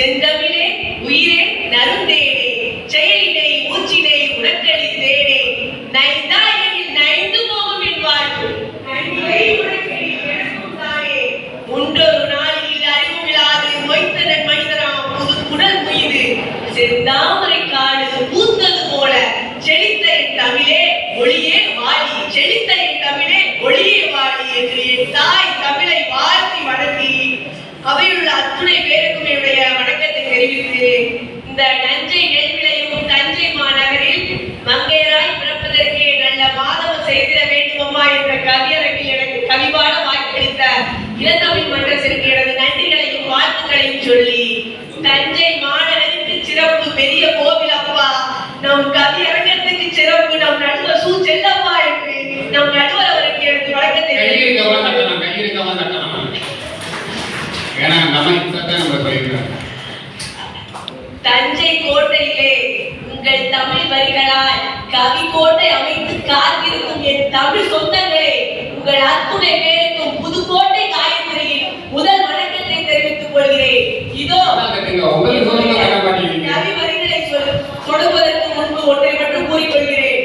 செந்தமிழே உயிரே நருந்தேனே செயலினை மூச்சினை உனக்களித்தேனே நைந்தாயில் நைந்து போகும் என் வாழ்வு நன்மை உனக்களில் எனக்கும் தானே முன்றொரு நாளில் அறிவில்லாது மொய்த்தனன் மனிதராம் புது குடல் முயது செந்தாமரை காடு பூத்தது போல செழித்த என் தமிழே ஒளியே வாழி செழித்த என் தமிழே ஒளியே வாழி என்று என் தாய் தமிழை வாழ்த்தி வணங்கி அவையுள்ள அத்துணை பேருக்கும் என்னுடைய வணக்கத்தை தெரிவித்து இந்த நஞ்சை நெல் விளையும் தஞ்சை மாநகரில் மங்கையராய் பிறப்பதற்கே நல்ல மாதவம் செய்திட வேண்டுமம்மா என்ற கவியரங்கில் எனக்கு கவிபாட வாய்ப்பளித்த இளந்தமிழ் மன்றத்திற்கு எனது நன்றிகளையும் வாழ்த்துக்களையும் சொல்லி தஞ்சை மாநகருக்கு சிறப்பு பெரிய கோவில் அப்பா நம் கவியரங்கத்துக்கு சிறப்பு நம் நடுவர் சூ செல்லப்பா என்று நம் நடுவர் அவருக்கு எனது வணக்கத்தை தஞ்சை கோட்டையிலே உங்கள் தமிழ் வரிகளால் கவி கோட்டை அமைத்து காத்திருக்கும் என் தமிழ் சொந்தங்களே உங்கள் அத்துணை பேருக்கும் புதுக்கோட்டை காயத்ரியில் முதல் வணக்கத்தை தெரிவித்துக் கொள்கிறேன். இதோ கவி வரிகளை தொடங்குவதற்கு முன்பு ஒன்றை மட்டும் கூறிக்கொள்கிறேன்.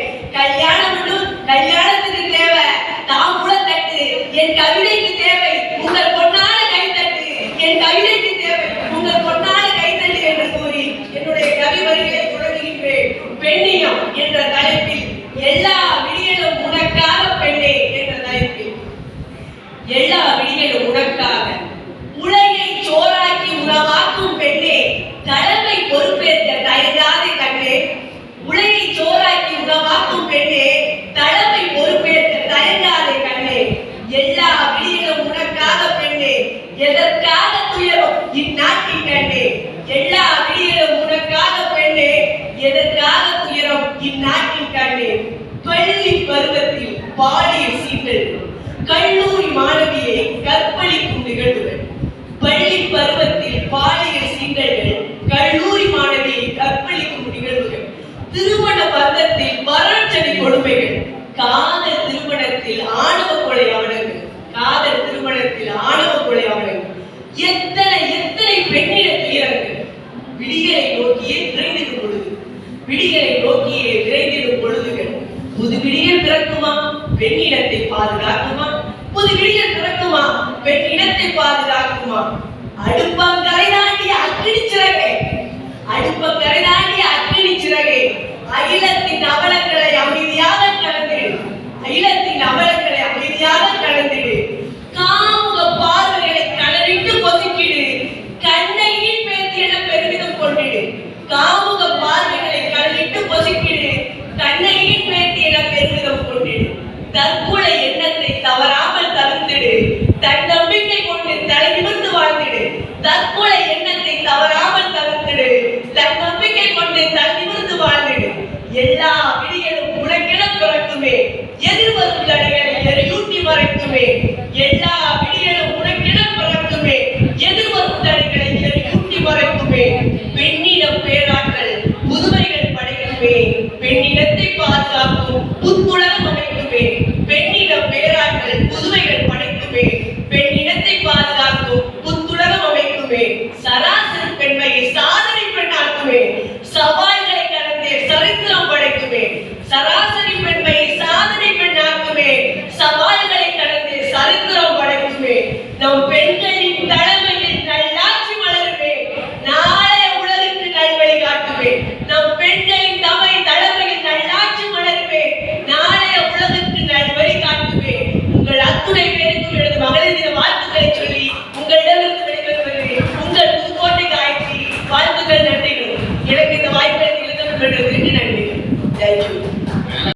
கல்யாணத்துக்கு தேவை தாம்பூலம் தட்டு, என் கவிதைக்கு தேவை உங்கள் பொன்னான கைத்தட்டு, என் கவிதைக்கு தேவை உங்கள் பொன்னான கைத்தட்டு என்று கூறி என்னுடைய கவி வரிகளை தொடங்குகின்றேன். பெண்ணியம் என்ற தலைப்பில் எல்லா விடியலும் உனக்காக பெண்ணே என்ற தலைப்பில் எல்லா விடியலும் உனக்காக உலகை சோறாக்கி உணவாக்கும் பெண்ணே தலைமை பொறுப்பேற்க தயங்காதே கண்ணே உலகை சோறாக்கி உணவாக்கும் பெண்ணே தலைமை பொறுப்பேற்க தயங்காதே கண்ணே எல்லா விடியலும் உனக்காக பெண்ணே எதற்காக துயரம் இந்நாட்டின் கண்ணே எல்லா விடியலும் உனக்காக பெண்ணே எதற்காக துயரம் இந்நாட்டின் கண்ணே பள்ளி பருவத்தில் பாலியல் சீண்டல் கல்லூரி மாணவியை கற்பழிக்கும் நிகழ்வுகள் பள்ளி பருவத்தில் பாலியல் சீண்டல்கள் கல்லூரி மாணவியை கற்பழிக்கும் நிகழ்வுகள் திருமண பந்தத்தில் வரட்சணி கொடுமைகள் காதல் திருமணத்தில் ஆணவ கொலை அவலங்கள் காதல் திருமணத்தில் ஆணவ கொலை அவலங்கள் எத்தனை எத்தனை பெண்ணிட துயரங்கள் விடிகளை நோக்கியே விரைந்திடும் பொழுது விடிகளை நோக்கியே விரைந்திடும் பொழுதுகள் புது விடியல் பிறக்குமா பெண்ணிடத்தை பாதுகாக்குமா புது விடியல் பிறக்குமா பெண்ணிடத்தை பாதுகாக்குமா அடுப்பங்கரை தாண்டிய அக்கினி சிறகே அடுப்பங்கரை தாண்டிய அக்கினி சிறகே அகிலத்தின் அவலங்களை அமைதியாக கடந்திடு அகிலத்தின் அவலங்களை அமைதியாக கடந்திடு காமுக பார்வைகளை கடலிட்டு பொசுக்கிடு கண்ணையின் பேத்தியிட பெருமிதம் கொண்டிடு காமுக பார்வைகளை கடலிட்டு பொசுக்கிடு கண்ணையின் பேத்தியிட பெருமிதம் கொண்டிடு தற்கொலை எண்ணத்தை தவறாமல் தவிர்த்திடு தன் நம்பிக்கை கொண்டு தலை நிமிர்ந்து வாழ்ந்திடு தற்கொலை எண்ணத்தை தவறாமல் தவிர்த்திடு தன் நம்பிக்கை கொண்டு தலை நிமிர்ந்து வாழ்ந்திடு எல்லா